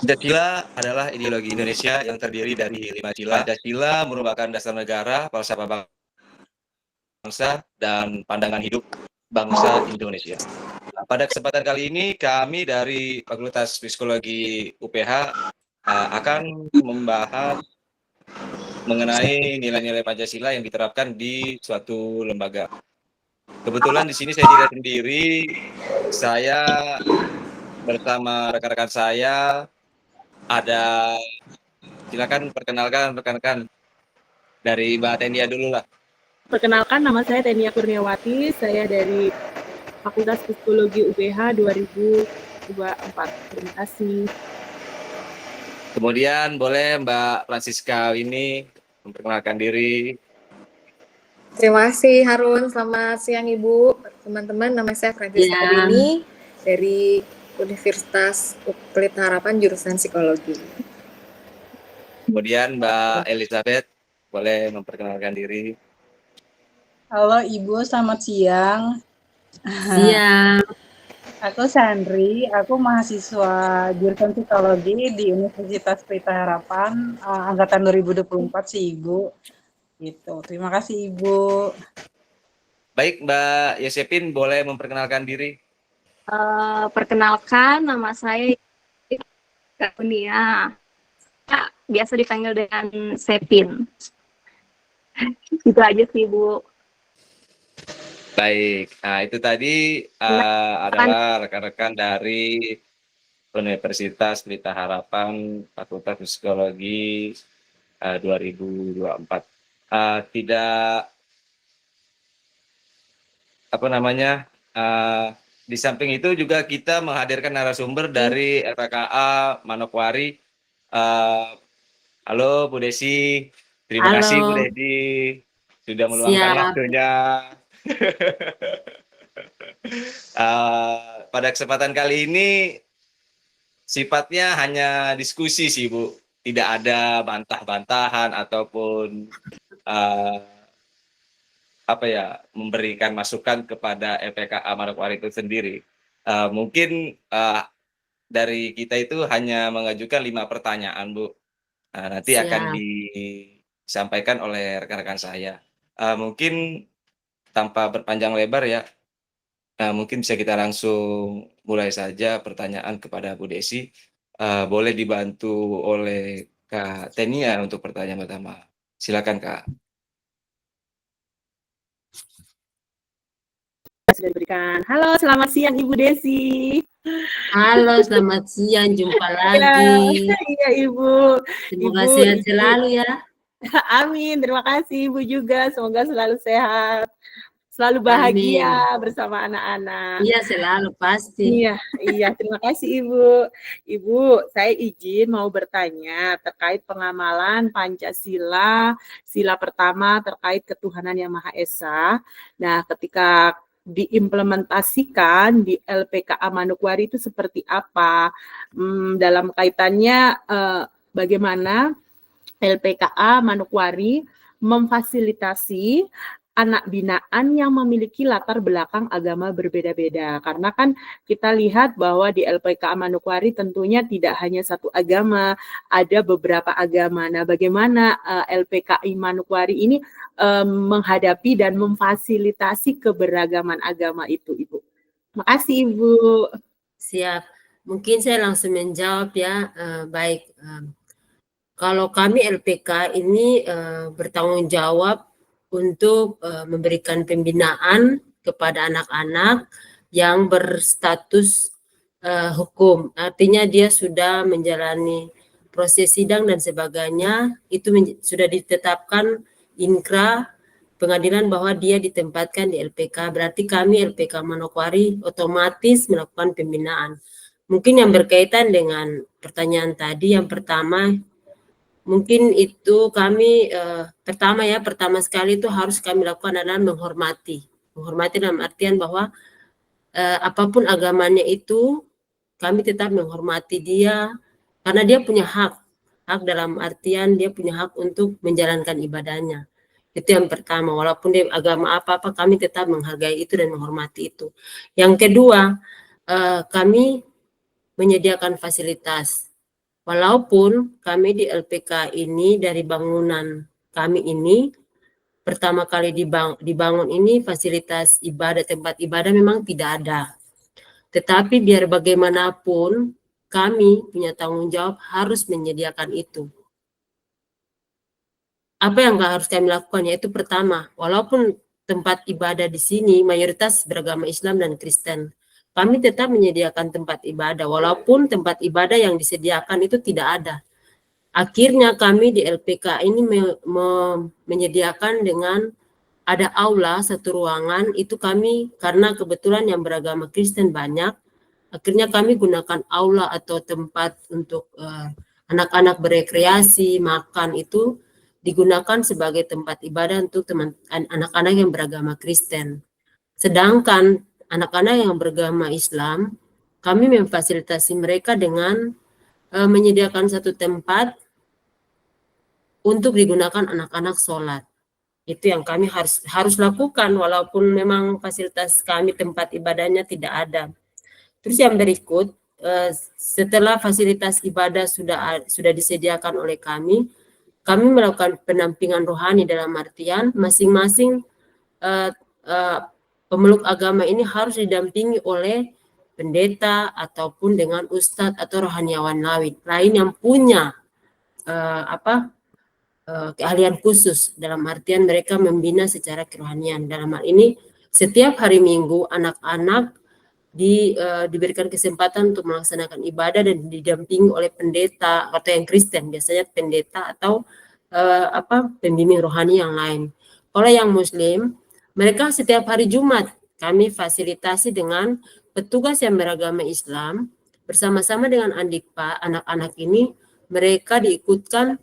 Pancasila adalah ideologi Indonesia yang terdiri dari 5 sila. Pancasila merupakan dasar negara, falsafah bangsa, dan pandangan hidup bangsa Indonesia. Nah, pada kesempatan kali ini kami dari Fakultas Psikologi UPH akan membahas mengenai nilai-nilai Pancasila yang diterapkan di suatu lembaga. Kebetulan di sini saya tidak sendiri, saya bersama rekan-rekan saya. Ada, silakan perkenalkan rekan-rekan dari Mbak Tenia dulu lah. Perkenalkan, nama saya Tenia Kurniawati, saya dari Fakultas Psikologi UPH 2024. Terima kasih. Kemudian boleh Mbak Francisca ini memperkenalkan diri. Terima kasih Harun, selamat siang Ibu, teman-teman. Nama saya Francisca Wini dari Universitas Pelita Harapan jurusan Psikologi. Kemudian Mbak Elizabeth, boleh memperkenalkan diri. Halo Ibu, selamat siang. Siang. Aku Sandri, aku mahasiswa jurusan Psikologi di Universitas Pelita Harapan angkatan 2024 sih Ibu. Gitu. Terima kasih Ibu. Baik, Mbak Yosepin, boleh memperkenalkan diri. Perkenalkan, nama saya Kak Unia. Biasa dipanggil dengan Sepin. Itu aja sih, Bu. Baik, nah itu tadi adalah rekan-rekan dari Universitas Pelita Harapan Fakultas Psikologi 2024. Tidak di samping itu juga kita menghadirkan narasumber dari LPKA Manokwari. Halo Bu Desi, terima kasih Bu Desi sudah meluangkan waktunya. Pada kesempatan kali ini sifatnya hanya diskusi sih Bu, tidak ada bantah-bantahan ataupun memberikan masukan kepada LPKA Manokwari itu sendiri. Mungkin dari kita itu hanya mengajukan 5 pertanyaan Bu. Nanti akan disampaikan oleh rekan-rekan saya. Mungkin tanpa berpanjang lebar ya, mungkin bisa kita langsung mulai saja pertanyaan kepada Bu Desi. Boleh dibantu oleh Kak Tenia untuk pertanyaan pertama. Silakan Kak. Sudah diberikan. Halo, selamat siang Ibu Desi. Halo, selamat siang, jumpa lagi. Iya Ibu. Semoga sehat selalu ya. Amin, terima kasih Ibu juga. Semoga selalu sehat, selalu bahagia bersama anak-anak. Iya, selalu pasti. Iya, terima kasih Ibu. Ibu, saya izin mau bertanya terkait pengamalan Pancasila, sila pertama terkait ketuhanan yang Maha Esa. Nah, ketika diimplementasikan di LPKA Manokwari itu seperti apa? Dalam kaitannya bagaimana LPKA Manokwari memfasilitasi anak binaan yang memiliki latar belakang agama berbeda-beda. Karena kan kita lihat bahwa di LPKA Manokwari tentunya tidak hanya satu agama, ada beberapa agama. Nah, bagaimana LPKI Manokwari ini menghadapi dan memfasilitasi keberagaman agama itu, Ibu? Makasih, Ibu. Siap. Mungkin saya langsung menjawab ya. Baik. Kalau kami LPK ini bertanggung jawab untuk memberikan pembinaan kepada anak-anak yang berstatus hukum. Artinya dia sudah menjalani proses sidang dan sebagainya, itu sudah ditetapkan Inkra pengadilan bahwa dia ditempatkan di LPK. Berarti kami LPK Manokwari otomatis melakukan pembinaan. Mungkin yang berkaitan dengan pertanyaan tadi, yang pertama mungkin itu kami pertama sekali itu harus kami lakukan adalah menghormati dalam artian bahwa apapun agamanya itu kami tetap menghormati dia karena dia punya hak dalam artian dia punya hak untuk menjalankan ibadahnya. Itu yang pertama, walaupun dia agama apa-apa kami tetap menghargai itu dan menghormati itu. Yang kedua, kami menyediakan fasilitas Walaupun kami di LPK ini dari bangunan kami ini pertama kali dibangun ini fasilitas ibadah, tempat ibadah memang tidak ada. Tetapi biar bagaimanapun kami punya tanggung jawab harus menyediakan itu. Apa yang harus kami lakukan? Yaitu pertama, walaupun tempat ibadah di sini mayoritas beragama Islam dan Kristen, kami tetap menyediakan tempat ibadah, walaupun tempat ibadah yang disediakan itu tidak ada. Akhirnya kami di LPK ini menyediakan dengan ada aula, satu ruangan, itu kami karena kebetulan yang beragama Kristen banyak, akhirnya kami gunakan aula atau tempat untuk anak-anak berekreasi, makan itu digunakan sebagai tempat ibadah untuk anak-anak yang beragama Kristen. Sedangkan anak-anak yang beragama Islam, kami memfasilitasi mereka dengan menyediakan satu tempat untuk digunakan anak-anak sholat. Itu yang kami harus lakukan walaupun memang fasilitas kami tempat ibadahnya tidak ada. Terus yang berikut, setelah fasilitas ibadah sudah disediakan oleh kami melakukan pendampingan rohani dalam artian masing-masing pemeluk agama ini harus didampingi oleh pendeta ataupun dengan ustadz atau rohaniawan lain yang punya keahlian khusus, dalam artian mereka membina secara kerohanian. Dalam hal ini setiap hari Minggu anak-anak diberikan kesempatan untuk melaksanakan ibadah dan didampingi oleh pendeta atau yang Kristen, biasanya pendeta atau pembimbing rohani yang lain. Kalau yang Muslim, mereka setiap hari Jumat kami fasilitasi dengan petugas yang beragama Islam bersama-sama dengan Andikpa. Anak-anak ini mereka diikutkan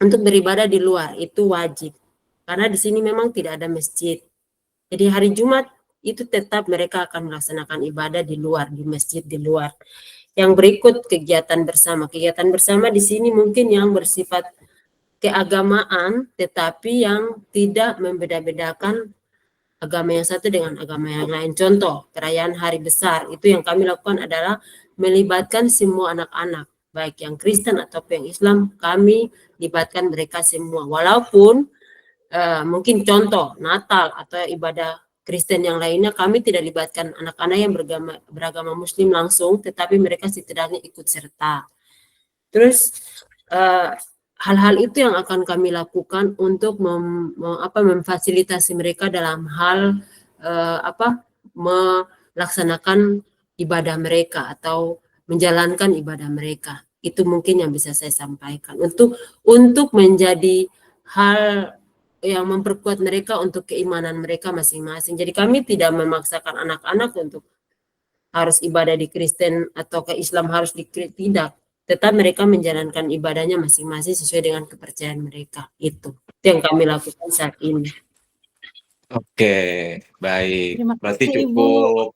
untuk beribadah di luar, itu wajib. Karena di sini memang tidak ada masjid. Jadi hari Jumat itu tetap mereka akan melaksanakan ibadah di luar, di masjid di luar. Yang berikut kegiatan bersama. Kegiatan bersama di sini mungkin yang bersifat keagamaan, tetapi yang tidak membeda-bedakan agama yang satu dengan agama yang lain. Contoh, perayaan hari besar, itu yang kami lakukan adalah melibatkan semua anak-anak, baik yang Kristen ataupun yang Islam, kami libatkan mereka semua. Walaupun mungkin contoh Natal atau ibadah Kristen yang lainnya, kami tidak libatkan anak-anak yang beragama Muslim langsung, tetapi mereka setidaknya ikut serta. Terus hal-hal itu yang akan kami lakukan untuk memfasilitasi mereka dalam hal melaksanakan ibadah mereka atau menjalankan ibadah mereka. Itu mungkin yang bisa saya sampaikan untuk menjadi hal yang memperkuat mereka untuk keimanan mereka masing-masing. Jadi kami tidak memaksakan anak-anak untuk harus ibadah di Kristen atau ke Islam harus tidak. Tetap mereka menjalankan ibadahnya masing-masing sesuai dengan kepercayaan mereka. Itu yang kami lakukan saat ini. Oke, baik. Terima Berarti kasih, Ibu. cukup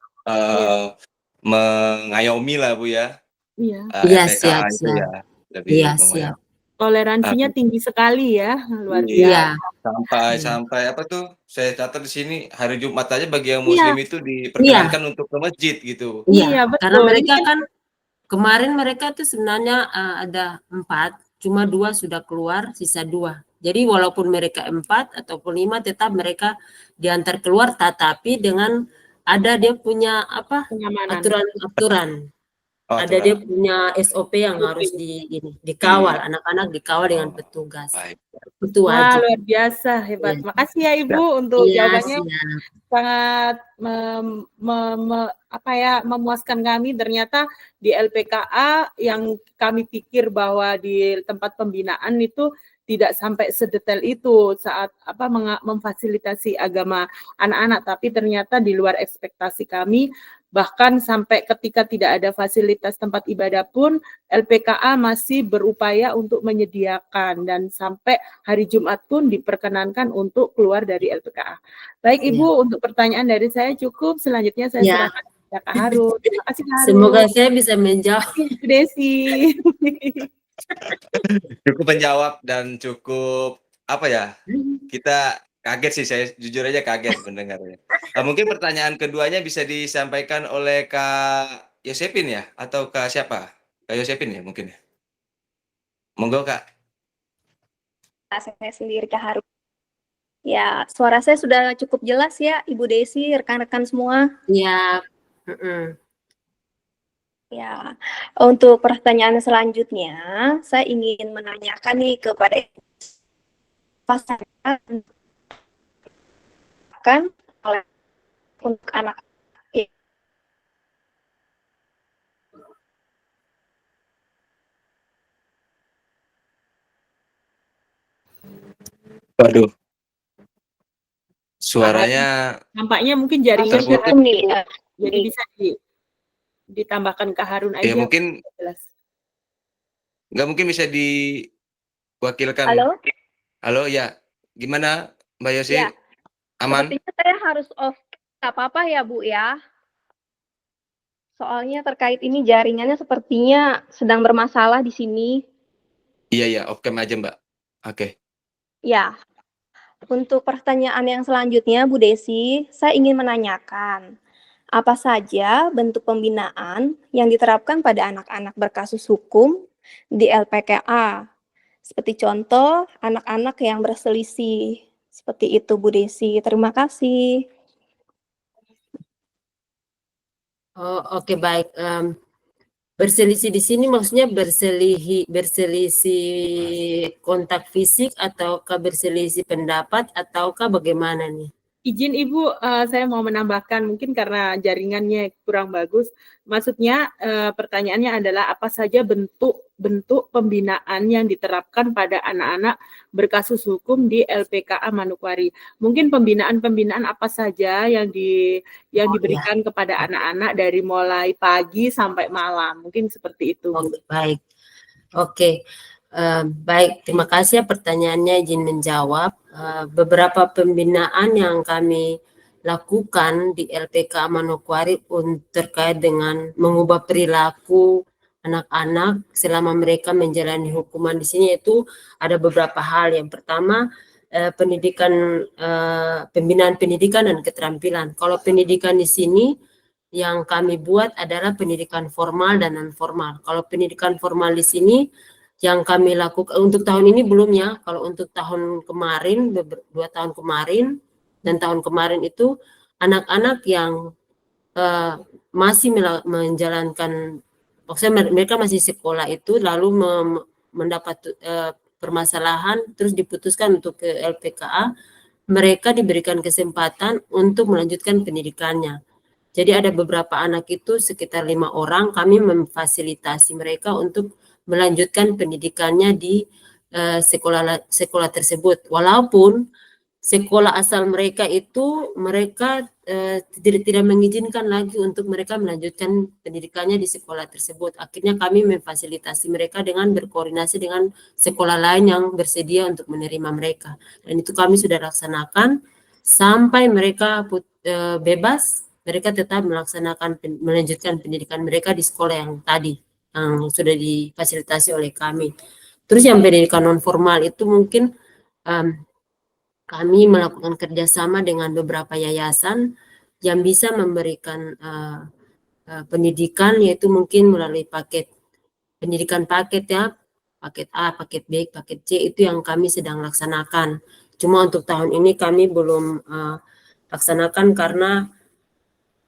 mengayomi lah Bu ya. Iya. Iya, LPKA siap, itu siap. ya. Lebih Iya, mengayomi. siap. Toleransinya tinggi sekali ya, luar Iya. biasa. Sampai apa tuh? Saya catat di sini hari Jumat aja bagi yang Iya. Muslim itu diperkenankan untuk ke masjid gitu. Iya, betul. karena mereka Ini kan kemarin mereka tuh sebenarnya ada 4, cuma 2 sudah keluar, sisa 2. Jadi walaupun mereka 4 ataupun 5 tetap mereka diantar keluar, tetapi dengan ada dia punya kenyamanan. aturan-aturan. Ada dia punya SOP yang harus dikawal, anak-anak dikawal dengan petugas. Baik. Itu Wah, wajib. luar biasa, hebat. Iya. Makasih ya Ibu untuk Iya, jawabannya siap. sangat memuaskan kami. Ternyata di LPKA yang kami pikir bahwa di tempat pembinaan itu tidak sampai sedetail itu saat memfasilitasi agama anak-anak, tapi ternyata di luar ekspektasi kami. Bahkan sampai ketika tidak ada fasilitas tempat ibadah pun LPKA masih berupaya untuk menyediakan dan sampai hari Jumat pun diperkenankan untuk keluar dari LPKA. Baik Ibu, untuk pertanyaan dari saya cukup. Selanjutnya saya serahkan kepada Kak Harun. Terima kasih Kak Harun. Semoga saya bisa menjawab. Desi. Cukup menjawab dan cukup kita kaget sih, saya jujur aja kaget mendengarnya. Mungkin pertanyaan keduanya bisa disampaikan oleh Kak Yosepin ya, atau Kak siapa? Kak Yosepin ya mungkin ya. Monggo Kak. Saya sendiri Kak Harun. Ya, suara saya sudah cukup jelas ya, Ibu Desi, rekan-rekan semua. Ya, Ya, untuk pertanyaan selanjutnya, saya ingin menanyakan nih kepada pasangan kan oleh untuk anak. Waduh. Suaranya Nampaknya mungkin jaringan terputus. nih, jadi bisa ditambahkan Kak Harun aja. Ya mungkin jelas. nggak mungkin bisa diwakilkan. Halo ya, gimana Mbak Yosi? Ya, Aman? sepertinya saya harus off, nggak apa-apa ya Bu ya. Soalnya terkait ini jaringannya sepertinya sedang bermasalah di sini. Iya, off cam aja Mbak. Oke. Ya, untuk pertanyaan yang selanjutnya Bu Desi, saya ingin menanyakan, apa saja bentuk pembinaan yang diterapkan pada anak-anak berkasus hukum di LPKA? Seperti contoh, anak-anak yang berselisih. Seperti itu Bu Desi. Terima kasih. oh, oke, baik. Berselisih di sini maksudnya berselisih kontak fisik ataukah berselisih pendapat ataukah bagaimana nih? Izin Ibu, saya mau menambahkan mungkin karena jaringannya kurang bagus. Maksudnya pertanyaannya adalah apa saja bentuk pembinaan yang diterapkan pada anak-anak berkasus hukum di LPKA Manokwari. Mungkin pembinaan apa saja yang diberikan kepada anak-anak dari mulai pagi sampai malam. Mungkin seperti itu. Oke, baik. Oke. Baik, terima kasih ya pertanyaannya, izin menjawab. Beberapa pembinaan yang kami lakukan di LPK Manokwari terkait dengan mengubah perilaku anak-anak selama mereka menjalani hukuman di sini itu ada beberapa hal. Yang pertama, pembinaan pendidikan dan keterampilan. Kalau pendidikan di sini yang kami buat adalah pendidikan formal dan non formal. Kalau pendidikan formal di sini yang kami lakukan untuk tahun ini belum ya. Kalau untuk tahun kemarin, 2 tahun kemarin dan tahun kemarin itu anak-anak yang masih menjalankan, maksudnya mereka masih sekolah itu lalu mendapat permasalahan terus diputuskan untuk ke LPKA, mereka diberikan kesempatan untuk melanjutkan pendidikannya. Jadi ada beberapa anak itu sekitar 5 orang, kami memfasilitasi mereka untuk melanjutkan pendidikannya di sekolah tersebut. Walaupun sekolah asal mereka itu mereka tidak mengizinkan lagi untuk mereka melanjutkan pendidikannya di sekolah tersebut. Akhirnya kami memfasilitasi mereka dengan berkoordinasi dengan sekolah lain yang bersedia untuk menerima mereka. Dan itu kami sudah laksanakan sampai mereka bebas, mereka tetap melanjutkan pendidikan mereka di sekolah yang tadi yang sudah difasilitasi oleh kami. Terus yang pendidikan non formal itu mungkin kami melakukan kerjasama dengan beberapa yayasan yang bisa memberikan pendidikan, yaitu mungkin melalui pendidikan paket ya, paket A, paket B, paket C, itu yang kami sedang laksanakan. Cuma untuk tahun ini kami belum laksanakan karena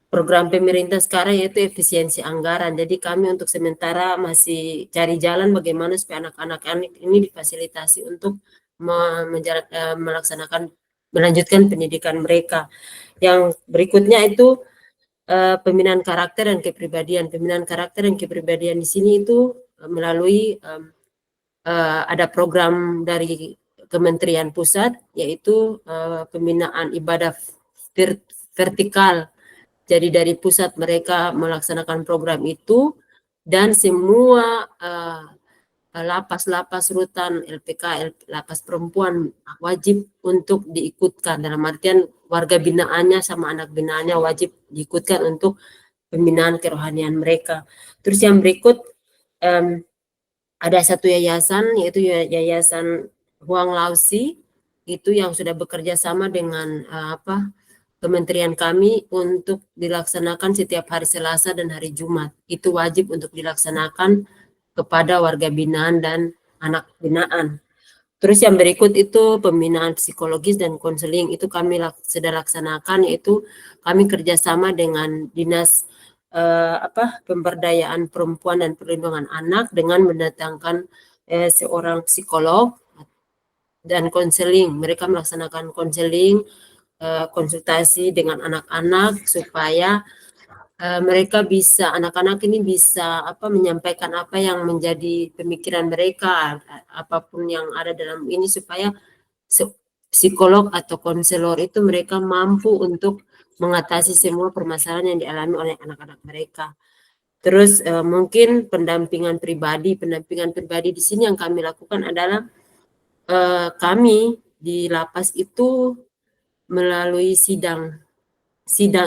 program pemerintah sekarang yaitu efisiensi anggaran. Jadi kami untuk sementara masih cari jalan bagaimana supaya anak-anak ini difasilitasi untuk melanjutkan pendidikan mereka. Yang berikutnya itu pembinaan karakter dan kepribadian. Pembinaan karakter dan kepribadian di sini itu melalui ada program dari Kementerian Pusat, yaitu pembinaan ibadah vertikal. Jadi dari pusat mereka melaksanakan program itu dan semua lapas-lapas rutan LPK, lapas perempuan wajib untuk diikutkan. Dalam artian warga binaannya sama anak binaannya wajib diikutkan untuk pembinaan kerohanian mereka. Terus yang berikut ada satu yayasan, yaitu Yayasan Huang Lausi, itu yang sudah bekerja sama dengan kementerian kami untuk dilaksanakan setiap hari Selasa dan hari Jumat. Itu wajib untuk dilaksanakan kepada warga binaan dan anak binaan. Terus yang berikut itu pembinaan psikologis dan konseling, itu kami sedang laksanakan, yaitu kami kerjasama dengan Dinas Pemberdayaan Perempuan dan Perlindungan Anak dengan mendatangkan seorang psikolog dan konseling. Mereka melaksanakan konseling, konsultasi dengan anak-anak supaya mereka bisa, anak-anak ini bisa menyampaikan apa yang menjadi pemikiran mereka, apapun yang ada dalam ini, supaya psikolog atau konselor itu mereka mampu untuk mengatasi semua permasalahan yang dialami oleh anak-anak mereka. Terus mungkin pendampingan pribadi di sini yang kami lakukan adalah kami di lapas itu melalui sidang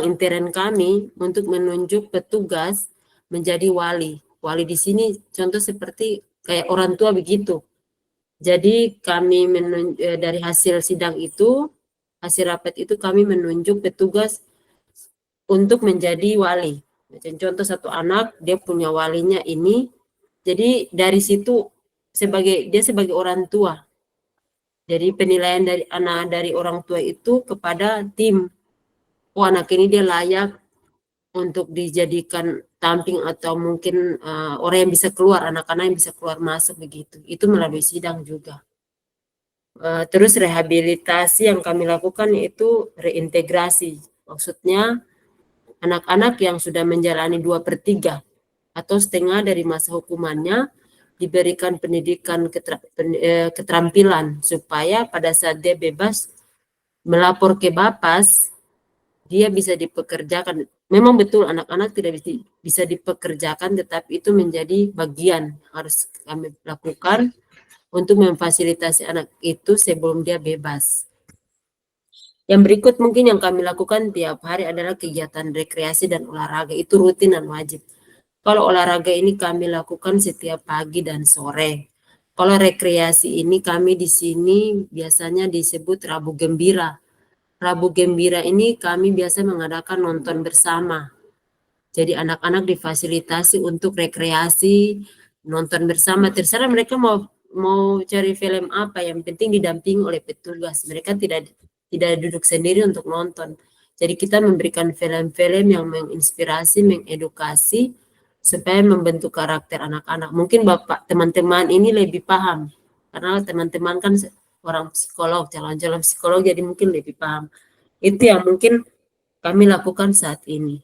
intern kami untuk menunjuk petugas menjadi wali. Wali di sini contoh seperti kayak orang tua begitu. Jadi kami dari hasil sidang itu, hasil rapat itu kami menunjuk petugas untuk menjadi wali. Macam contoh satu anak dia punya walinya ini. Jadi dari situ dia sebagai orang tua. Jadi penilaian dari orang tua itu kepada tim. Oh, anak ini dia layak untuk dijadikan tamping atau mungkin orang yang bisa keluar, anak-anak yang bisa keluar masuk begitu. Itu melalui sidang juga. Terus rehabilitasi yang kami lakukan yaitu reintegrasi. Maksudnya anak-anak yang sudah menjalani 2/3 atau setengah dari masa hukumannya diberikan pendidikan keterampilan supaya pada saat dia bebas melapor ke Bapas, dia bisa dipekerjakan. Memang betul anak-anak tidak bisa dipekerjakan, tetapi itu menjadi bagian harus kami lakukan untuk memfasilitasi anak itu sebelum dia bebas. Yang berikut mungkin yang kami lakukan tiap hari adalah kegiatan rekreasi dan olahraga, itu rutin dan wajib. Kalau olahraga ini kami lakukan setiap pagi dan sore. Kalau rekreasi ini kami di sini biasanya disebut Rabu Gembira. Rabu Gembira ini kami biasa mengadakan nonton bersama. Jadi anak-anak difasilitasi untuk rekreasi, nonton bersama. Terserah mereka mau cari film apa, yang penting didampingi oleh petugas. Mereka tidak duduk sendiri untuk nonton. Jadi kita memberikan film-film yang menginspirasi, mengedukasi, supaya membentuk karakter anak-anak. Mungkin Bapak teman-teman ini lebih paham, karena teman-teman kan orang psikolog, calon-calon psikolog, jadi mungkin lebih paham. Itu yang mungkin kami lakukan saat ini.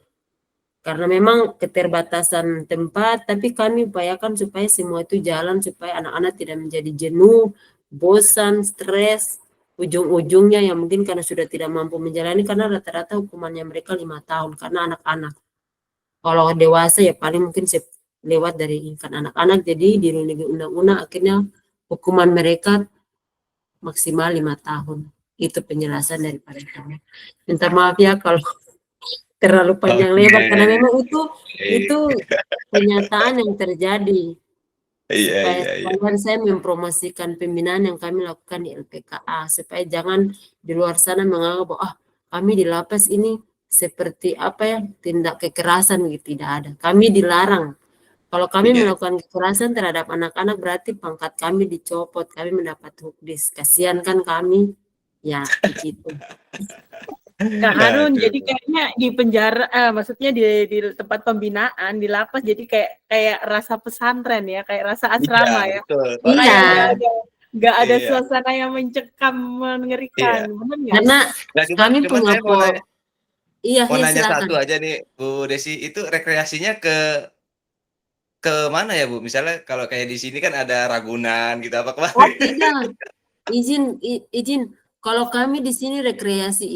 Karena memang keterbatasan tempat, tapi kami upayakan supaya semua itu jalan, supaya anak-anak tidak menjadi jenuh, bosan, stres, ujung-ujungnya yang mungkin karena sudah tidak mampu menjalani, karena rata-rata hukumannya mereka 5 tahun, karena anak-anak. Kalau dewasa ya paling mungkin lewat dari kan anak-anak, jadi dilindungi undang-undang, akhirnya hukuman mereka maksimal 5 tahun. Itu penjelasan daripada kami. Minta maaf ya kalau terlalu panjang lebar, karena memang itu kenyataan yang terjadi. Supaya saya mempromosikan pembinaan yang kami lakukan di LPKA, supaya jangan di luar sana menganggap bahwa kami di lapas ini seperti tindak kekerasan gitu. Tidak ada. Kami dilarang. Kalau kami melakukan kekerasan terhadap anak-anak berarti pangkat kami dicopot, kami mendapat hukdis. Kasihan kan kami, ya begitu. Kak Harun, jadi kayaknya di penjara, maksudnya di tempat pembinaan, di lapas, jadi kayak rasa pesantren ya, kayak rasa asrama ya. Iya. Nggak ada suasana yang mencekam, mengerikan, benar nggak? Karena kami punya mau nanya satu aja nih, Bu Desi, itu rekreasinya ke mana ya Bu? Misalnya kalau kayak di sini kan ada Ragunan gitu, apa kemana? Oh tidak, izin. Kalau kami di sini rekreasi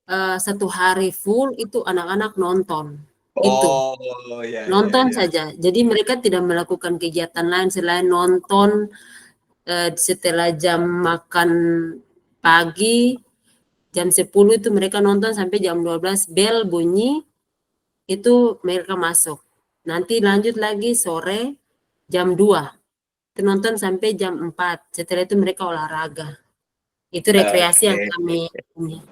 1 hari full itu anak-anak nonton. Nonton saja. Jadi mereka tidak melakukan kegiatan lain selain nonton. Setelah jam makan pagi, jam 10 itu mereka nonton sampai jam 12 bel bunyi, itu mereka masuk. Nanti lanjut lagi sore jam 2, nonton sampai jam 4. Setelah itu mereka olahraga. Itu rekreasi yang kami ini.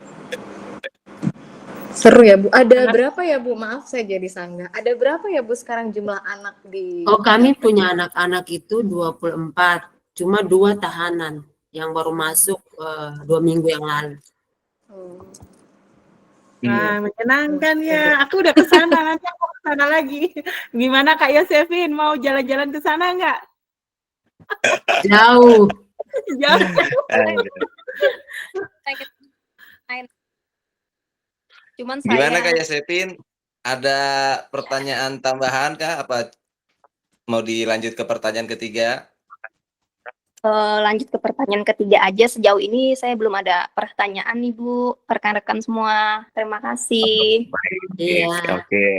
Seru ya Bu. Ada berapa ya Bu? Maaf saya jadi sanggah. Ada berapa ya Bu sekarang jumlah anak di Oh, kami punya anak-anak itu 24, cuma 2 tahanan yang baru masuk 2 minggu yang lalu. Oh. Nah, menyenangkan ya. Aku udah ke sana, nanti aku ke sana lagi. Gimana Kak Yosefin, mau jalan-jalan ke sana nggak? Jauh. Jauh. Cuman Gimana saya Kak Yosepin? Ada pertanyaan tambahan kah? Apa mau dilanjut ke pertanyaan ketiga? lanjut ke pertanyaan ketiga aja. Sejauh ini saya belum ada pertanyaan nih Bu, rekan-rekan semua. Terima kasih. Iya. Oke.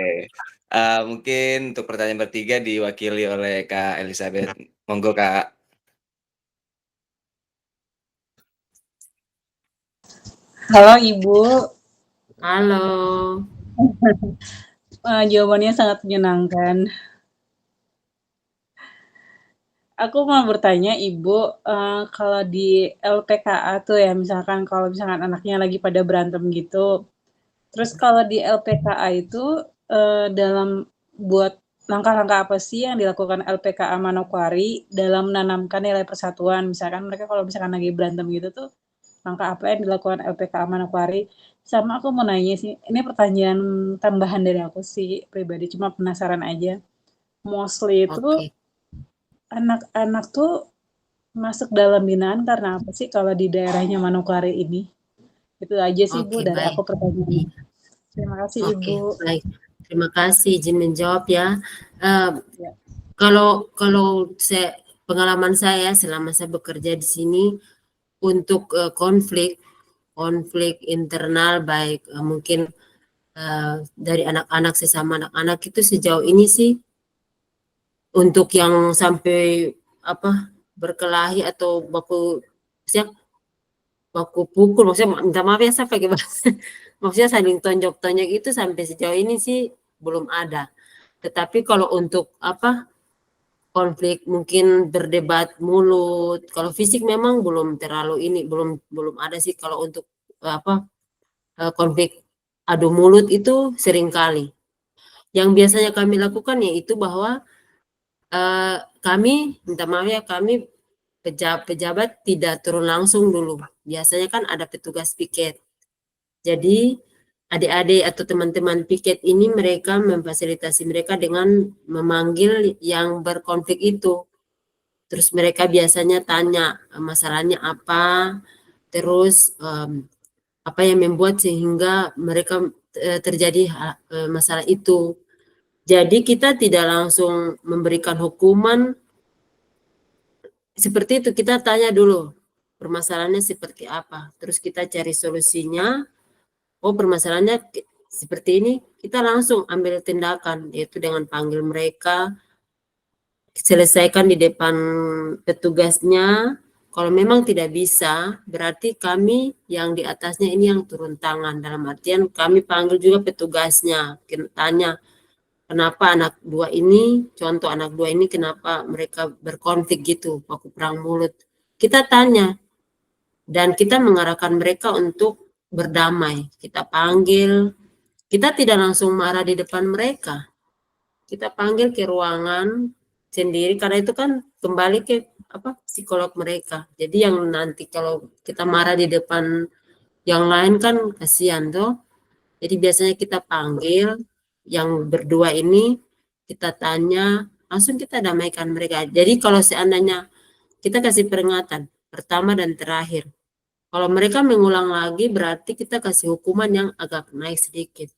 Mungkin untuk pertanyaan bertiga diwakili oleh Kak Elizabeth. Monggo Kak. Halo Ibu. Halo. Jawabannya sangat menyenangkan. Aku mau bertanya Ibu, kalau di LPKA tuh ya, misalkan kalau misalkan anaknya lagi pada berantem gitu, terus kalau di LPKA itu, dalam buat langkah-langkah apa sih yang dilakukan LPKA Manokwari dalam menanamkan nilai persatuan? Misalkan mereka kalau misalkan lagi berantem gitu tuh, langkah apa yang dilakukan LPKA Manokwari? Sama aku mau nanya sih, ini pertanyaan tambahan dari aku sih pribadi, cuma penasaran aja. Mostly itu Oke. anak-anak tuh masuk dalam binaan karena apa sih kalau di daerahnya Manokwari ini? Itu aja sih Bu Oke, dari baik. aku pertanyaannya. Iya. Terima kasih Oke, Ibu. baik. Terima kasih izin menjawab ya. Ya. Kalau pengalaman saya selama saya bekerja di sini untuk konflik internal baik mungkin dari anak-anak sesama anak-anak itu sejauh ini sih untuk yang sampai berkelahi atau baku pukul, maksudnya minta maaf ya saya pakai bahasa, maksudnya saling tonjok-tonjok itu sampai sejauh ini sih belum ada. Tetapi kalau untuk konflik mungkin berdebat mulut, kalau fisik memang belum terlalu ini, belum ada sih kalau untuk konflik adu mulut itu sering kali. Yang biasanya kami lakukan yaitu bahwa kami minta maaf ya, kami pejabat tidak turun langsung dulu. Biasanya kan ada petugas piket. Jadi adik-adik atau teman-teman piket ini mereka memfasilitasi mereka dengan memanggil yang berkonflik itu. Terus mereka biasanya tanya masalahnya apa, terus apa yang membuat sehingga mereka terjadi masalah itu. Jadi kita tidak langsung memberikan hukuman seperti itu, kita tanya dulu permasalahannya seperti apa, terus kita cari solusinya. Oh, permasalahannya seperti ini, kita langsung ambil tindakan, yaitu dengan panggil mereka, selesaikan di depan petugasnya. Kalau memang tidak bisa, berarti kami yang di atasnya ini yang turun tangan, dalam artian kami panggil juga petugasnya, tanya kenapa anak dua ini, contoh anak dua ini kenapa mereka berkonflik gitu, baku perang mulut. Kita tanya dan kita mengarahkan mereka untuk berdamai. Kita panggil, kita tidak langsung marah di depan mereka. Kita panggil ke ruangan sendiri karena itu kan kembali ke psikolog mereka. Jadi yang nanti kalau kita marah di depan yang lain kan kasihan tuh. Jadi biasanya kita panggil yang berdua ini, kita tanya, langsung kita damaikan mereka. Jadi kalau seandainya kita kasih peringatan pertama dan terakhir, kalau mereka mengulang lagi berarti kita kasih hukuman yang agak naik sedikit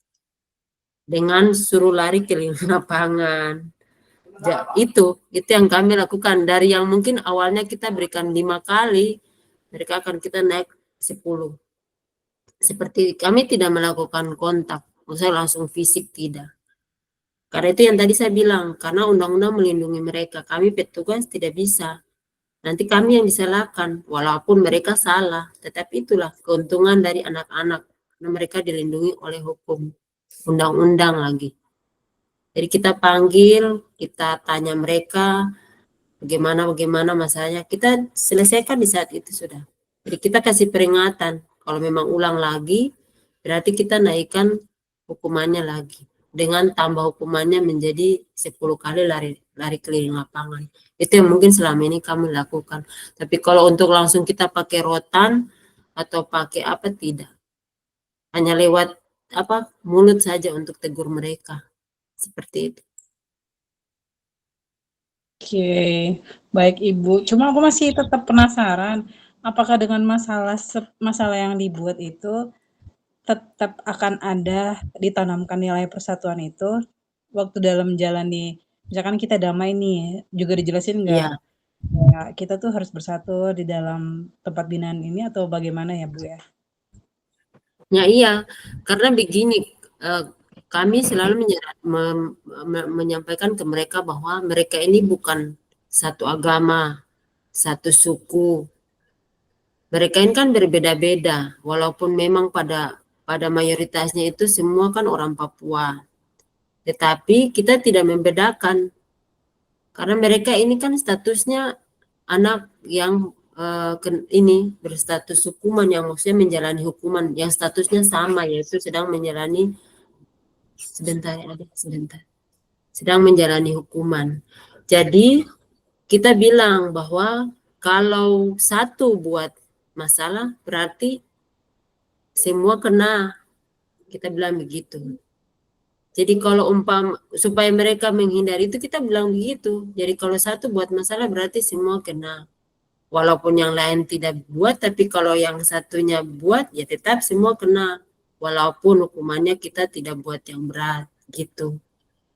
dengan suruh lari keliling lapangan. Itu yang kami lakukan. Dari yang mungkin awalnya kita berikan 5 kali, mereka akan kita naik 10. Seperti kami tidak melakukan kontak, maksudnya langsung fisik tidak. Karena itu yang tadi saya bilang, karena undang-undang melindungi mereka, kami petugas tidak bisa. Nanti kami yang disalahkan, walaupun mereka salah. Tetapi itulah keuntungan dari anak-anak, karena mereka dilindungi oleh hukum, undang-undang lagi. Jadi kita panggil, kita tanya mereka, bagaimana masalahnya, kita selesaikan di saat itu sudah. Jadi kita kasih peringatan, kalau memang ulang lagi, berarti kita naikkan hukumannya lagi dengan tambah hukumannya menjadi 10 kali lari keliling lapangan. Itu yang mungkin selama ini kami lakukan. Tapi kalau untuk langsung kita pakai rotan atau pakai apa, tidak. Hanya lewat mulut saja untuk tegur mereka. Seperti itu. Oke, baik Ibu. Cuma aku masih tetap penasaran, apakah dengan masalah yang dibuat itu tetap akan ada ditanamkan nilai persatuan itu waktu dalam menjalani, misalkan kita damai nih, juga dijelasin nggak? Iya. Ya, kita tuh harus bersatu di dalam tempat binaan ini atau bagaimana ya Bu ya? Ya iya, karena begini, kami selalu menyampaikan ke mereka bahwa mereka ini bukan satu agama, satu suku. Mereka ini kan berbeda-beda, walaupun memang pada mayoritasnya itu semua kan orang Papua. Tetapi kita tidak membedakan, karena mereka ini kan statusnya anak yang ini berstatus hukuman, yang maksudnya menjalani hukuman yang statusnya sama, yaitu sedang menjalani sedang menjalani hukuman. Jadi kita bilang bahwa kalau satu buat masalah berarti semua kena, kita bilang begitu. Jadi kalau supaya mereka menghindari itu, kita bilang begitu. Jadi kalau satu buat masalah berarti semua kena. Walaupun yang lain tidak buat, tapi kalau yang satunya buat, ya tetap semua kena. Walaupun hukumannya kita tidak buat yang berat, gitu.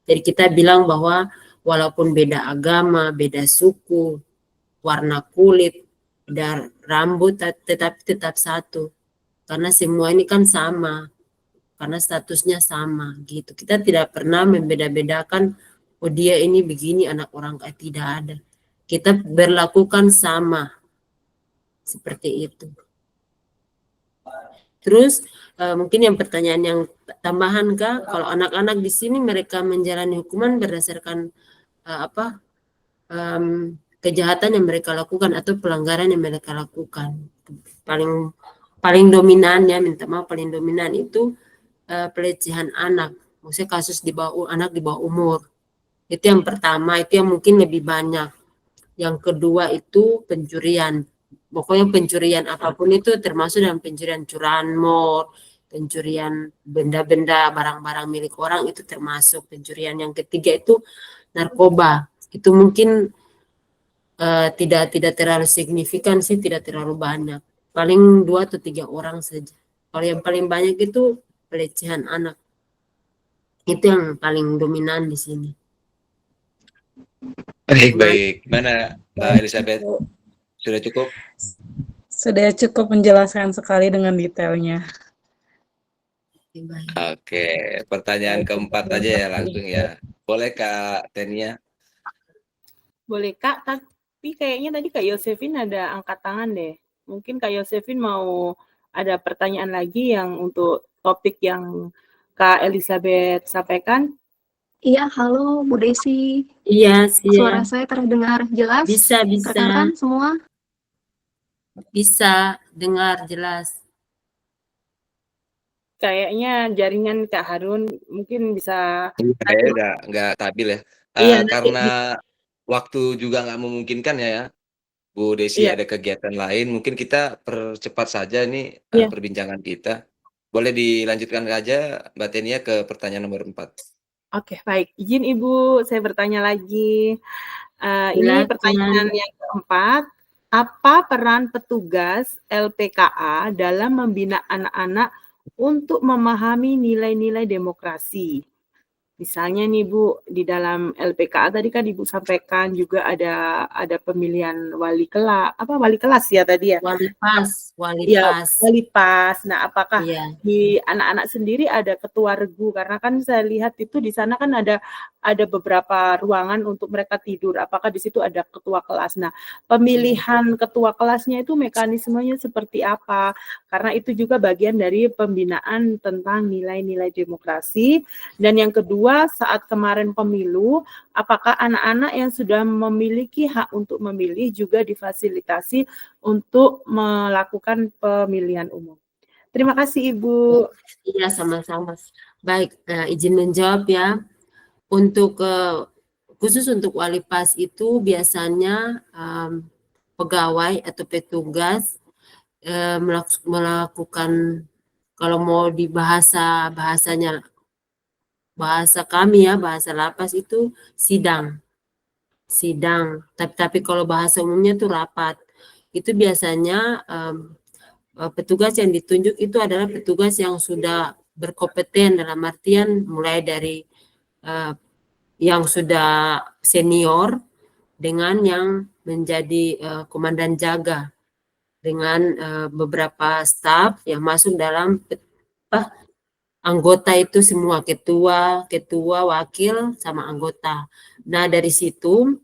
Jadi kita bilang bahwa walaupun beda agama, beda suku, warna kulit, dan rambut, tetapi tetap satu. Karena semua ini kan sama. Karena statusnya sama, gitu. Kita tidak pernah membeda-bedakan, oh dia ini begini, anak orang kaya, tidak ada. Kita berlakukan sama, seperti itu. Terus mungkin yang pertanyaan yang tambahan Kak, kalau anak-anak di sini mereka menjalani hukuman berdasarkan kejahatan yang mereka lakukan atau pelanggaran yang mereka lakukan. Paling dominan ya, minta maaf, paling dominan itu pelecehan anak, maksudnya kasus anak di bawah umur. Itu yang pertama, itu yang mungkin lebih banyak. Yang kedua itu pencurian. Pokoknya pencurian apapun itu termasuk dalam pencurian curanmor, pencurian benda-benda, barang-barang milik orang itu termasuk pencurian. Yang ketiga itu narkoba. Itu mungkin tidak terlalu signifikan sih, tidak terlalu banyak. Paling 2 atau 3 orang saja. Kalau yang paling banyak itu pelecehan anak. Itu yang paling dominan di sini. Baik. Gimana Mbak Elizabeth? Sudah cukup? Sudah cukup menjelaskan sekali dengan detailnya. Oke, pertanyaan keempat aja ya langsung ya. Boleh Kak Tenia? Boleh Kak, tapi kayaknya tadi Kak Yosefin ada angkat tangan deh. Mungkin Kak Yosefin mau ada pertanyaan lagi yang untuk topik yang Kak Elizabeth sampaikan. Iya, halo Bu Desi. Iya, Suara saya terdengar jelas? Bisa. Rekan-rekan semua? Bisa dengar jelas. Kayaknya jaringan Kak Harun mungkin bisa. Kayaknya udah nggak stabil ya. Iya, Karena waktu juga nggak memungkinkan ya, Bu Desi Iya. ada kegiatan lain. Mungkin kita percepat saja nih Iya. perbincangan kita. Boleh dilanjutkan aja Mbak Tenia ke pertanyaan nomor 4. Oke, baik. Izin Ibu, saya bertanya lagi. Ini pertanyaan yang keempat. Apa peran petugas LPKA dalam membina anak-anak untuk memahami nilai-nilai demokrasi? Misalnya nih Bu, di dalam LPKA tadi kan Ibu sampaikan juga ada pemilihan wali kelas ya tadi ya? Wali Iya, pas. wali pas. Nah, apakah Iya. di anak-anak sendiri ada ketua regu? Karena kan saya lihat itu di sana kan ada beberapa ruangan untuk mereka tidur. Apakah di situ ada ketua kelas? Nah, pemilihan ketua kelasnya itu mekanismenya seperti apa? Karena itu juga bagian dari pembinaan tentang nilai-nilai demokrasi. Dan yang kedua, saat kemarin pemilu, apakah anak-anak yang sudah memiliki hak untuk memilih juga difasilitasi untuk melakukan pemilihan umum? Terima kasih Ibu. Iya, sama-sama. Baik, izin menjawab ya. Untuk khusus untuk wali pas itu biasanya pegawai atau petugas melakukan, kalau mau di bahasanya bahasa kami ya, bahasa lapas itu sidang. Tapi kalau bahasa umumnya itu rapat. Itu biasanya petugas yang ditunjuk itu adalah petugas yang sudah berkompeten, dalam artian mulai dari yang sudah senior dengan yang menjadi komandan jaga, dengan beberapa staf yang masuk dalam anggota itu semua, ketua, wakil, sama anggota. Nah, dari situ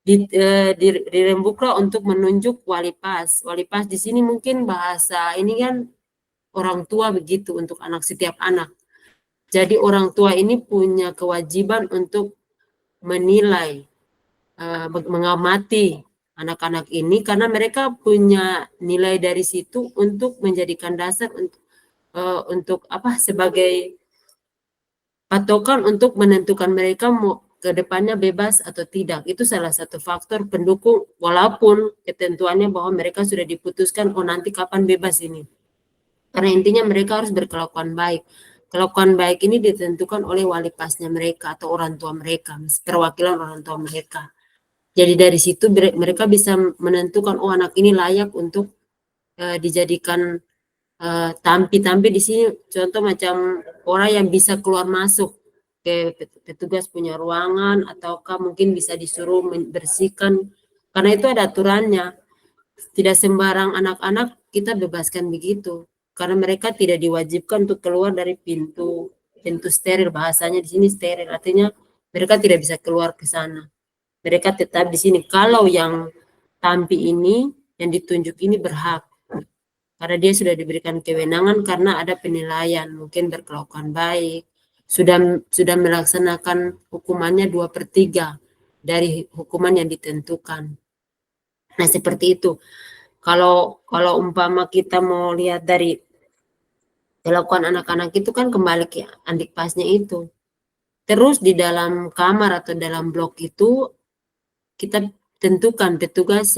dirembuklah untuk menunjuk wali pas. Wali pas di sini mungkin bahasa ini kan orang tua begitu untuk setiap anak. Jadi orang tua ini punya kewajiban untuk menilai, mengamati anak-anak ini karena mereka punya nilai dari situ untuk menjadikan dasar untuk sebagai patokan untuk menentukan mereka mau ke depannya bebas atau tidak. Itu salah satu faktor pendukung walaupun ketentuannya bahwa mereka sudah diputuskan nanti kapan bebas ini. Karena intinya mereka harus berkelakuan baik. Kelakuan baik ini ditentukan oleh wali pasnya mereka atau orang tua mereka, perwakilan orang tua mereka. Jadi dari situ mereka bisa menentukan anak ini layak untuk dijadikan tampi di sini, contoh macam orang yang bisa keluar masuk ke petugas punya ruangan, ataukah mungkin bisa disuruh membersihkan, karena itu ada aturannya. Tidak sembarang anak-anak kita bebaskan begitu, karena mereka tidak diwajibkan untuk keluar dari pintu steril, bahasanya di sini steril, artinya mereka tidak bisa keluar ke sana. Mereka tetap di sini. Kalau yang tampi ini, yang ditunjuk ini berhak, karena dia sudah diberikan kewenangan karena ada penilaian, mungkin berkelakuan baik, sudah melaksanakan hukumannya 2/3 dari hukuman yang ditentukan. Nah, seperti itu. Kalau umpama kita mau lihat dari kelakuan anak-anak itu kan kembali ke andik pasnya itu. Terus di dalam kamar atau dalam blok itu kita tentukan petugas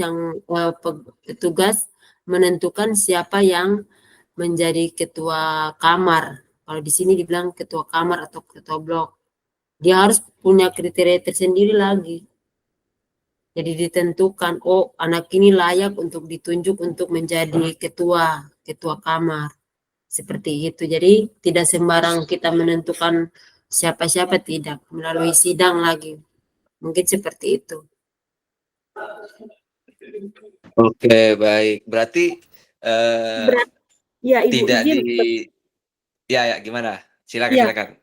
menentukan siapa yang menjadi ketua kamar. Kalau di sini dibilang ketua kamar atau ketua blok. Dia harus punya kriteria tersendiri lagi. Jadi ditentukan, anak ini layak untuk ditunjuk untuk menjadi ketua kamar. Seperti itu. Jadi tidak sembarang kita menentukan siapa-siapa, tidak. Melalui sidang lagi. Mungkin seperti itu. Oke, baik. Berarti ya Ibu tidak izin. Ya, gimana? Silakan, Ya, silakan.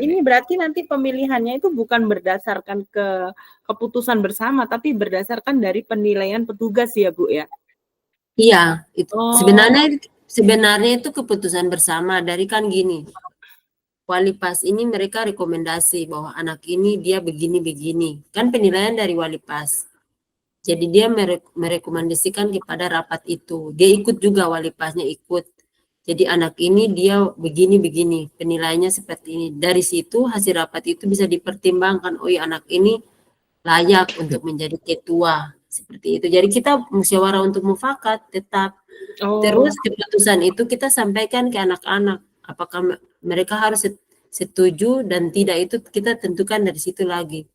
ini berarti nanti pemilihannya itu bukan berdasarkan keputusan bersama, tapi berdasarkan dari penilaian petugas ya, Bu ya? Iya, itu sebenarnya itu keputusan bersama dari kan gini. Wali pas ini mereka rekomendasi bahwa anak ini dia begini-begini. Kan penilaian dari wali pas. Jadi dia merekomendasikan kepada rapat itu. Dia ikut juga, wali pasnya ikut. Jadi anak ini dia begini-begini, penilaiannya seperti ini. Dari situ hasil rapat itu bisa dipertimbangkan, anak ini layak untuk menjadi ketua. Seperti itu. Jadi kita musyawarah untuk mufakat tetap. Terus keputusan itu kita sampaikan ke anak-anak. Apakah mereka harus setuju dan tidak, itu kita tentukan dari situ lagi.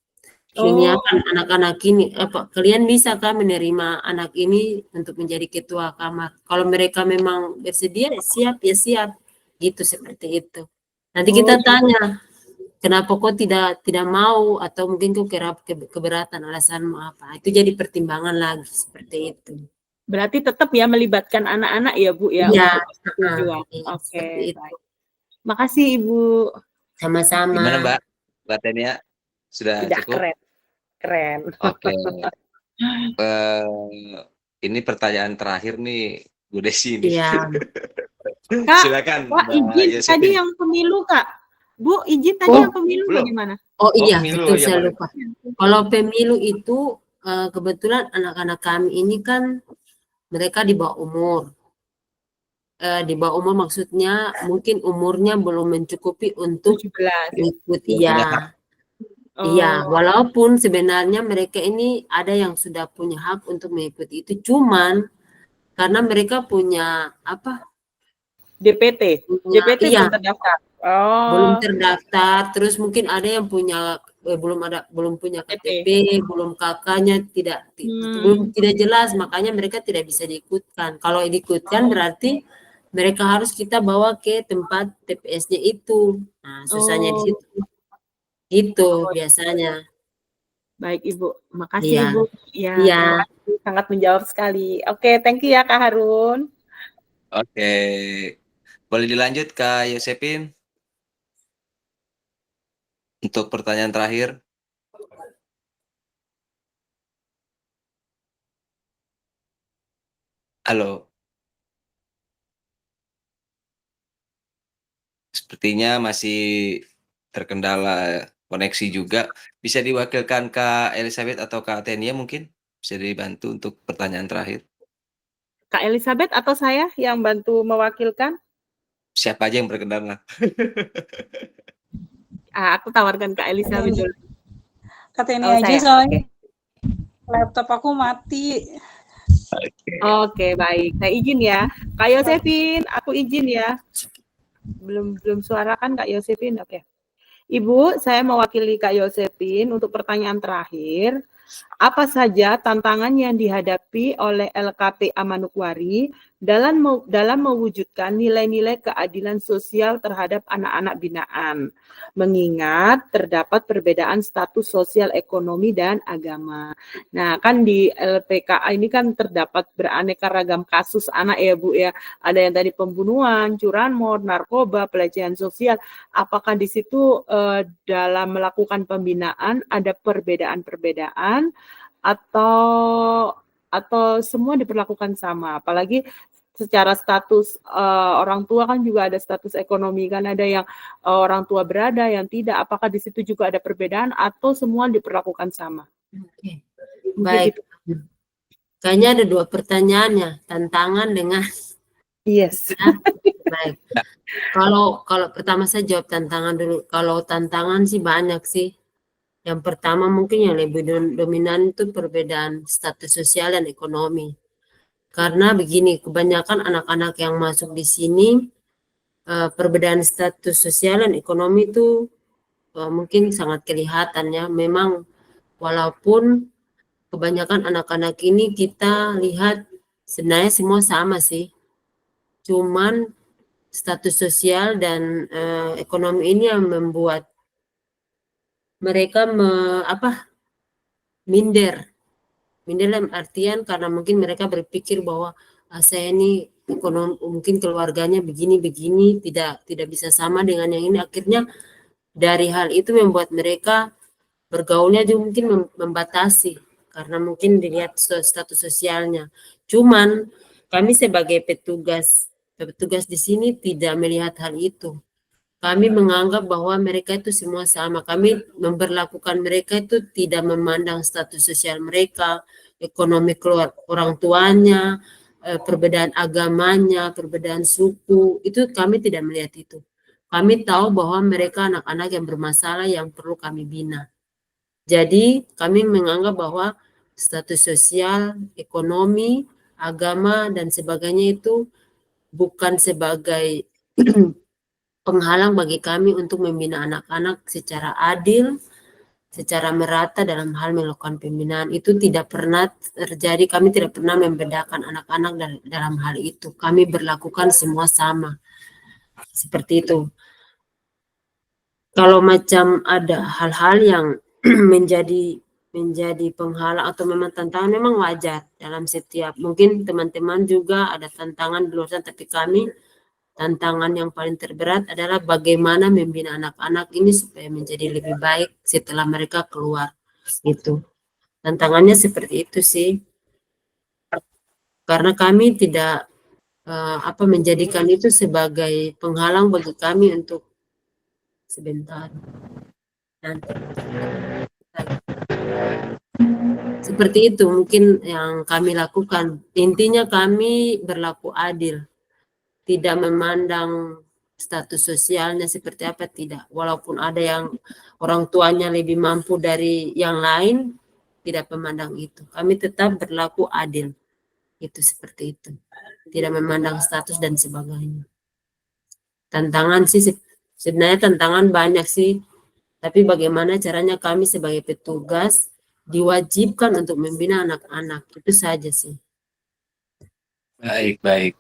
Menyiapkan anak-anak ini, kalian bisakah menerima anak ini untuk menjadi ketua kamar? Kalau mereka memang bersedia, siap, gitu, seperti itu. Nanti kita tanya, kenapa kok tidak mau, atau mungkin kok keberatan, alasanmu apa? Itu jadi pertimbangan lagi, seperti itu. Berarti tetap ya melibatkan anak-anak ya, Bu ya? Iya, Oke, baik. Makasih Ibu. Sama-sama. Gimana Mbak? Mbak Tania? Sudah cukup? Keren. Oke. Ini pertanyaan terakhir nih, Bu Desi. Iya. Kak, silakan. Kak, izin tadi yang pemilu, Kak. Bu, izin tadi yang pemilu bagaimana? Iya, pemilu, betul, saya lupa. Kalau pemilu itu kebetulan anak-anak kami ini kan mereka di bawah umur. di bawah umur maksudnya mungkin umurnya belum mencukupi untuk 17. mengikuti Punya ya. hak. Iya, Oh, walaupun sebenarnya mereka ini ada yang sudah punya hak untuk mengikuti itu, cuman karena mereka punya apa? DPT. Punya DPT iya, belum terdaftar. belum Oh, terdaftar, terus mungkin ada yang punya belum punya KTP, DPT. belum kakaknya belum Hmm. tidak jelas, makanya mereka tidak bisa diikutkan. Kalau diikutkan berarti mereka harus kita bawa ke tempat TPS-nya itu. Nah, susahnya di Oh, situ. Itu oh, biasanya. baik Ibu. Makasih Iya. Ibu. Ya, Iya. terima kasih. Sangat menjawab sekali. Oke, thank you ya Kak Harun. Oke. Boleh dilanjut Kak Yosepin untuk pertanyaan terakhir. Halo. Sepertinya masih terkendala koneksi juga. Bisa diwakilkan Kak Elizabeth atau Kak Tenia mungkin? Bisa dibantu untuk pertanyaan terakhir. Kak Elizabeth atau saya yang bantu mewakilkan? Siapa aja yang berkenan lah. Aku tawarkan Kak Elizabeth dulu. Kata ini Oh, aja saya. soalnya Oke. laptop aku mati. Oke, baik. Saya izin ya. Kak Yosefin, aku izin ya. Belum suara kan Kak Yosefin? Oke. Ibu, saya mewakili Kak Yosefin untuk pertanyaan terakhir. Apa saja tantangan yang dihadapi oleh LKP Manokwari dalam mewujudkan nilai-nilai keadilan sosial terhadap anak-anak binaan, mengingat terdapat perbedaan status sosial ekonomi dan agama. Nah, kan di LPKA ini kan terdapat beraneka ragam kasus anak ya Bu ya. Ada yang tadi pembunuhan, curanmor, narkoba, pelecehan sosial. Apakah di situ dalam melakukan pembinaan ada perbedaan-perbedaan atau semua diperlakukan sama? Apalagi secara status orang tua kan juga ada status ekonomi, kan ada yang orang tua berada, yang tidak. Apakah di situ juga ada perbedaan atau semua diperlakukan sama? Oke. Mungkin Baik. itu. Kayaknya ada 2 pertanyaannya, tantangan dengan Yes. ya. Baik. Kalau pertama saya jawab tantangan dulu. Kalau tantangan sih banyak sih. Yang pertama mungkin yang lebih dominan itu perbedaan status sosial dan ekonomi. Karena begini, kebanyakan anak-anak yang masuk di sini perbedaan status sosial dan ekonomi itu mungkin sangat kelihatan ya. Memang walaupun kebanyakan anak-anak ini kita lihat sebenarnya semua sama sih. Cuman status sosial dan ekonomi ini yang membuat mereka minder. Minder dalam artian karena mungkin mereka berpikir bahwa saya ini ekonomi mungkin keluarganya begini-begini tidak bisa sama dengan yang ini. Akhirnya dari hal itu membuat mereka bergaulnya juga mungkin membatasi karena mungkin dilihat status sosialnya. Cuman kami sebagai petugas di sini tidak melihat hal itu. Kami menganggap bahwa mereka itu semua sama. Kami memperlakukan mereka itu tidak memandang status sosial mereka, ekonomi keluar orang tuanya, perbedaan agamanya, perbedaan suku. Itu kami tidak melihat itu. Kami tahu bahwa mereka anak-anak yang bermasalah yang perlu kami bina. Jadi kami menganggap bahwa status sosial, ekonomi, agama, dan sebagainya itu bukan sebagai penghalang bagi kami untuk membina anak-anak secara adil, secara merata dalam hal melakukan pembinaan. Itu tidak pernah terjadi, kami tidak pernah membedakan anak-anak dalam hal itu. Kami berlakukan semua sama. Seperti itu. Kalau macam ada hal-hal yang menjadi penghalang atau memang tantangan, memang wajar dalam setiap, mungkin teman-teman juga ada tantangan di luar sana, tapi kami tantangan yang paling terberat adalah bagaimana membina anak-anak ini supaya menjadi lebih baik setelah mereka keluar. Gitu. Tantangannya seperti itu sih. Karena kami tidak menjadikan itu sebagai penghalang bagi kami untuk sebentar. Nanti. Seperti itu mungkin yang kami lakukan. Intinya kami berlaku adil. tidak memandang status sosialnya seperti apa, tidak. Walaupun ada yang orang tuanya lebih mampu dari yang lain, tidak memandang itu. Kami tetap berlaku adil. Itu seperti itu. Tidak memandang status dan sebagainya. Tantangan sih sebenarnya tantangan banyak sih. Tapi bagaimana caranya kami sebagai petugas diwajibkan untuk membina anak-anak. Itu saja sih. Baik, baik.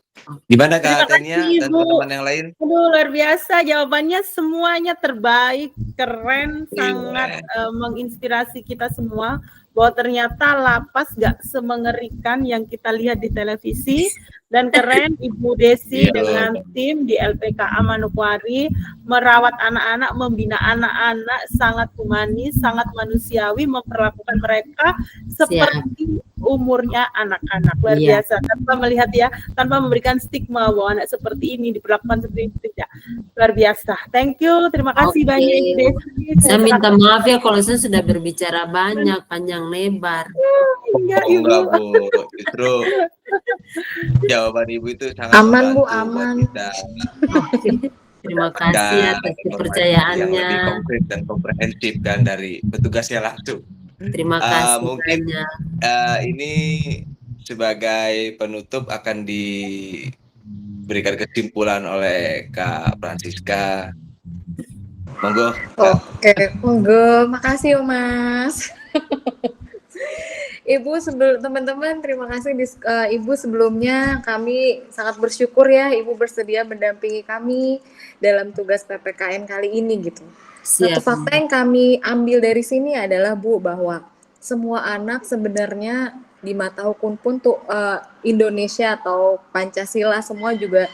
Gimana Terima Kak Tania kasih, dan Ibu. teman-teman yang lain? Aduh, luar biasa jawabannya, semuanya terbaik, keren, sangat menginspirasi kita semua bahwa ternyata lapas gak semengerikan yang kita lihat di televisi, dan keren Ibu Desi Iya. dengan tim di LPKA Manokwari merawat anak-anak, membina anak-anak, sangat humanis, sangat manusiawi, memperlakukan mereka seperti umurnya anak-anak. Luar Iya. biasa, tanpa melihat ya, tanpa memberikan stigma bahwa anak seperti ini diperlakukan seperti itu, tidak. Luar biasa. Thank you, terima kasih Oke. banyak Ibu Desi. Saya minta maaf ya kalau saya sudah berbicara banyak, panjang lebar. Iya, Oh, Ibu. enggak, Bu. Justru jawaban Ibu itu sangat Aman, Bu, membantu buat aman. kita Terima kasih atas informasi yang kepercayaannya. lebih konkret dan komprehensif kan dari petugasnya langsung. Terima kasih Mungkin banyak. ini sebagai penutup akan diberikan kesimpulan oleh Kak Francisca. Monggo. Kak. Oke, monggo. Makasih, Mas. Ibu, teman-teman, terima kasih Ibu sebelumnya. Kami sangat bersyukur ya Ibu bersedia mendampingi kami dalam tugas PPKN kali ini gitu. Satu Siap. fakta yang kami ambil dari sini adalah Bu, bahwa semua anak sebenarnya di mata hukum pun tuh Indonesia atau Pancasila semua juga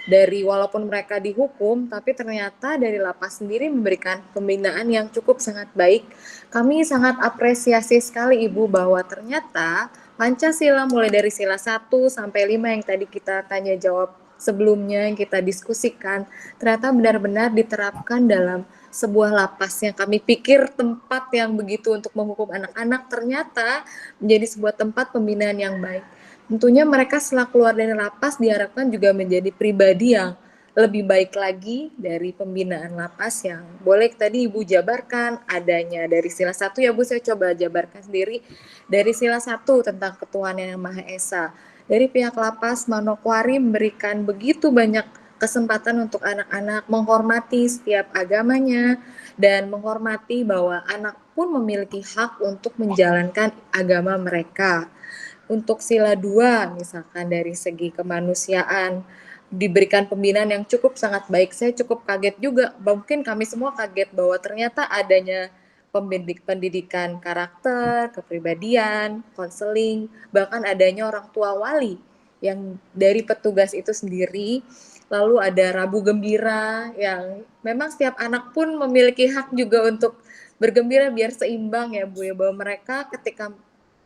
dari walaupun mereka dihukum, tapi ternyata dari lapas sendiri memberikan pembinaan yang cukup sangat baik. Kami sangat apresiasi sekali Ibu bahwa ternyata Pancasila mulai dari sila 1 sampai 5 yang tadi kita tanya jawab sebelumnya, yang kita diskusikan, ternyata benar-benar diterapkan dalam sebuah lapas yang kami pikir tempat yang begitu untuk menghukum anak-anak, ternyata menjadi sebuah tempat pembinaan yang baik. Tentunya mereka setelah keluar dari lapas diharapkan juga menjadi pribadi yang lebih baik lagi dari pembinaan lapas yang boleh tadi Ibu jabarkan adanya dari sila 1 ya Bu, saya coba jabarkan sendiri dari sila 1 tentang ketuhanan yang Maha Esa. Dari pihak lapas Manokwari memberikan begitu banyak kesempatan untuk anak-anak menghormati setiap agamanya dan menghormati bahwa anak pun memiliki hak untuk menjalankan agama mereka. Untuk sila 2 misalkan dari segi kemanusiaan diberikan pembinaan yang cukup sangat baik. Saya cukup kaget juga, mungkin kami semua kaget bahwa ternyata adanya pendidikan karakter, kepribadian, konseling, bahkan adanya orang tua wali yang dari petugas itu sendiri. Lalu ada Rabu Gembira yang memang setiap anak pun memiliki hak juga untuk bergembira biar seimbang ya Bu ya, bahwa mereka ketika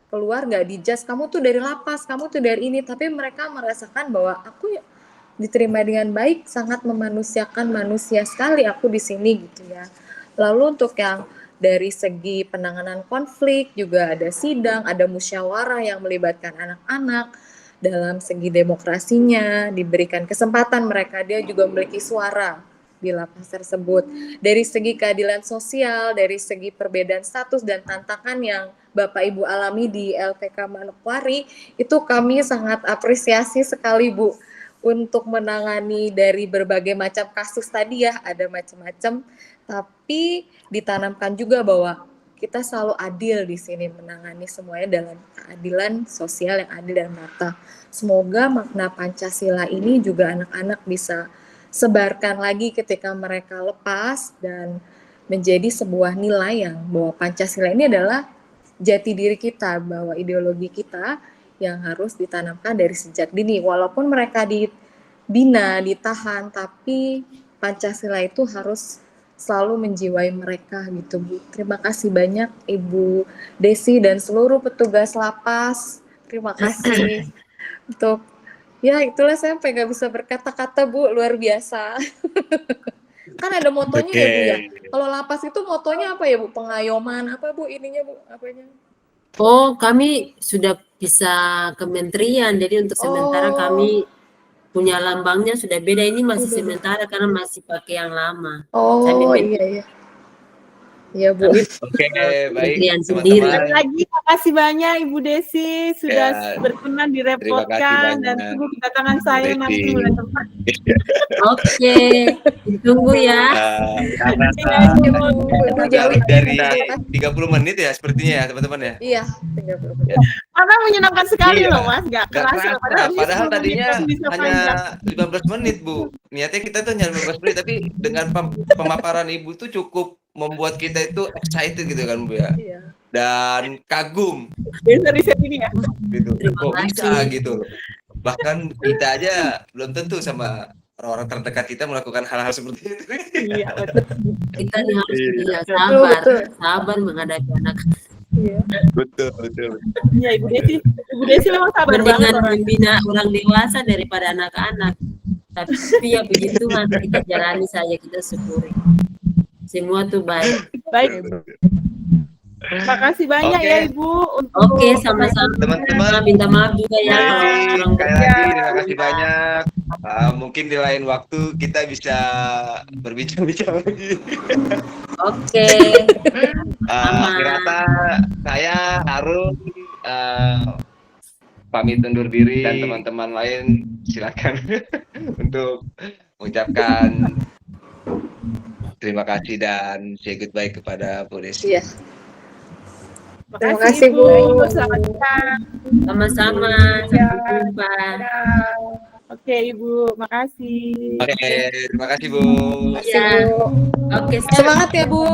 keluar nggak dijudge, kamu tuh dari lapas, kamu tuh dari ini, tapi mereka merasakan bahwa aku diterima dengan baik, sangat memanusiakan manusia sekali aku di sini gitu ya. Lalu untuk yang dari segi penanganan konflik juga ada sidang, ada musyawarah yang melibatkan anak-anak. Dalam segi demokrasinya diberikan kesempatan mereka, dia juga memiliki suara di lapas tersebut. Dari segi keadilan sosial, dari segi perbedaan status dan tantangan yang Bapak Ibu alami di LPK Manokwari, itu kami sangat apresiasi sekali Bu untuk menangani dari berbagai macam kasus tadi ya, ada macam-macam, tapi ditanamkan juga bahwa kita selalu adil di sini menangani semuanya dalam keadilan sosial yang adil dan merata. Semoga makna Pancasila ini juga anak-anak bisa sebarkan lagi ketika mereka lepas dan menjadi sebuah nilai yang bahwa Pancasila ini adalah jati diri kita, bahwa ideologi kita yang harus ditanamkan dari sejak dini. Walaupun mereka dibina, ditahan, tapi Pancasila itu harus selalu menjiwai mereka gitu Bu. Terima kasih banyak Ibu Desi dan seluruh petugas lapas. Terima kasih untuk ya itulah, saya sampai nggak bisa berkata-kata Bu, luar biasa. Kan ada motonya ya Bu ya. Kalau lapas itu motonya apa ya Bu? Pengayoman apa Bu ininya Bu? Apanya? Oh, kami sudah bisa kementerian, jadi untuk sementara kami punya lambangnya sudah beda. Ini masih sementara karena masih pakai yang lama. Oh Kami iya iya. Iya Bu. Oke, baik kementerian sendiri. teman-teman. Lagi makasih banyak Ibu Desi sudah Ya, berkenan terima kasih direpotkan dan banyak, tunggu kedatangan saya Desi. nanti bulan depan. Oke, ditunggu ya. Karena Ibu Jawi. dari 30 menit ya sepertinya ya teman-teman ya. Iya, 30 menit. Karena menyenangkan sekali Iya. loh Mas, nggak Gak kerasa. kerasa, padahal 10 menit tadinya kan bisa hanya panjang. 15 menit Bu. Niatnya kita tuh hanya 15 menit, tapi dengan pemaparan Ibu tuh cukup membuat kita itu excited gitu kan Bu ya. Iya. Dan kagum Biasa riset ini ya. gitu. Terima Kok bisa kasih. gitu loh. Bahkan kita aja belum tentu sama orang-orang terdekat kita melakukan hal-hal seperti itu. Iya, betul. Kita nih harus Iya. sabar, Betul. sabar menghadapi anak. Iya. Betul. Iya, Ibu Desi memang sabar banget Mendingan orang. membina orang dewasa daripada anak-anak. Tapi ya begitu Tuhan, kita jalani saja, kita syukuri. Semua tuh baik. Baik, makasih banyak Oke. ya Ibu untuk Oke, sama-sama. Teman-teman. Minta maaf juga ya. Baik, Orang sekali lagi terima kasih banyak. Mungkin di lain waktu kita bisa berbincang-bincang lagi. Oke. Akhir kata saya harus pamit undur diri dan teman-teman lain silakan untuk mengucapkan terima kasih dan say goodbye kepada Bu Desi. Iya. Terima Terima kasih, Ibu. Bu. Selamat siang. Sama-sama. Ya. Sampai jumpa. Ya. Oke Ibu, makasih. Oke, terima kasih Bu. Makasih, Ya. Bu. Oke, Semangat ya Bu.